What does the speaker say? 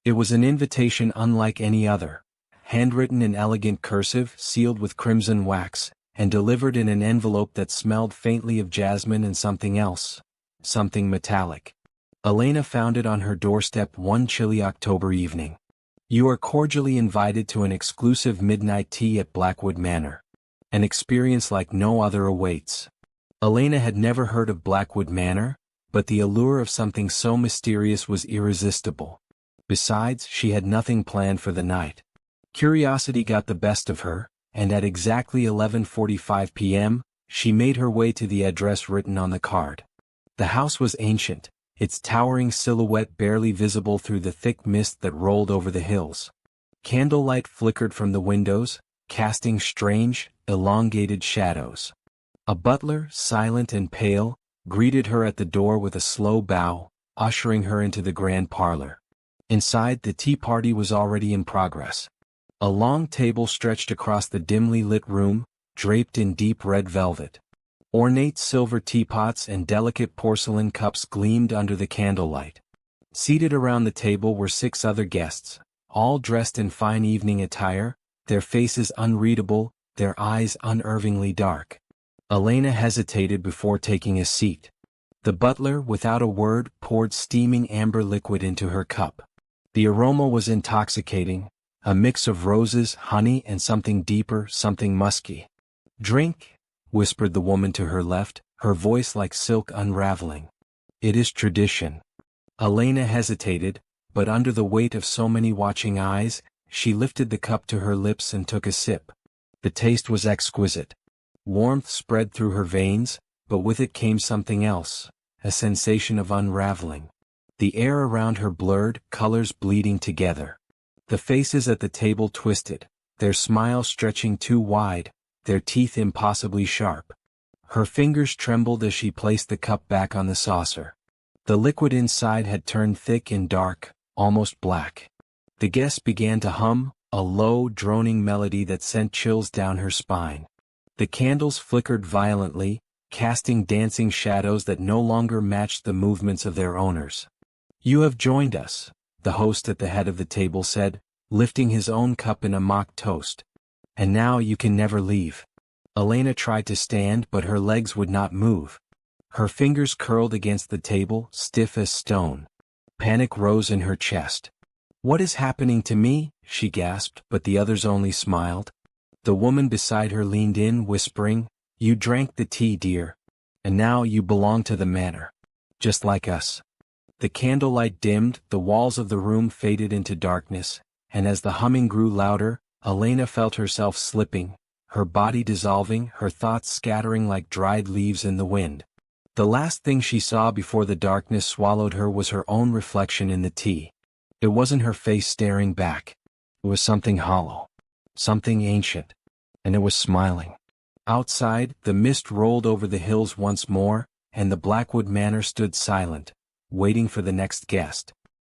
It was an invitation unlike any other, handwritten in elegant cursive, sealed with crimson wax, and delivered in an envelope that smelled faintly of jasmine and something else, something metallic. Elena found it on her doorstep one chilly October evening. You are cordially invited to an exclusive midnight tea at Blackwood Manor. An experience like no other awaits. Elena had never heard of Blackwood Manor, but the allure of something so mysterious was irresistible. Besides, she had nothing planned for the night. Curiosity got the best of her, and at exactly 11:45 p.m., she made her way to the address written on the card. The house was ancient, its towering silhouette barely visible through the thick mist that rolled over the hills. Candlelight flickered from the windows, casting strange, elongated shadows. A butler, silent and pale, greeted her at the door with a slow bow, ushering her into the grand parlor. Inside, the tea party was already in progress. A long table stretched across the dimly lit room, draped in deep red velvet. Ornate silver teapots and delicate porcelain cups gleamed under the candlelight. Seated around the table were 6 other guests, all dressed in fine evening attire, their faces unreadable, their eyes unervingly dark. Elena hesitated before taking a seat. The butler, without a word, poured steaming amber liquid into her cup. The aroma was intoxicating, a mix of roses, honey, and something deeper, something musky. "Drink," whispered the woman to her left, her voice like silk unraveling. "It is tradition." Elena hesitated, but under the weight of so many watching eyes, she lifted the cup to her lips and took a sip. The taste was exquisite. Warmth spread through her veins, but with it came something else, a sensation of unraveling. The air around her blurred, colors bleeding together. The faces at the table twisted, their smiles stretching too wide, their teeth impossibly sharp. Her fingers trembled as she placed the cup back on the saucer. The liquid inside had turned thick and dark, almost black. The guests began to hum, a low, droning melody that sent chills down her spine. The candles flickered violently, casting dancing shadows that no longer matched the movements of their owners. "You have joined us," the host at the head of the table said, lifting his own cup in a mock toast. "And now you can never leave." Elena tried to stand, but her legs would not move. Her fingers curled against the table, stiff as stone. Panic rose in her chest. "What is happening to me?" she gasped, but the others only smiled. The woman beside her leaned in, whispering, "You drank the tea, dear. And now you belong to the manor. Just like us." The candlelight dimmed, the walls of the room faded into darkness, and as the humming grew louder, Elena felt herself slipping, her body dissolving, her thoughts scattering like dried leaves in the wind. The last thing she saw before the darkness swallowed her was her own reflection in the tea. It wasn't her face staring back. It was something hollow, something ancient, and it was smiling. Outside, the mist rolled over the hills once more, and the Blackwood Manor stood silent, waiting for the next guest.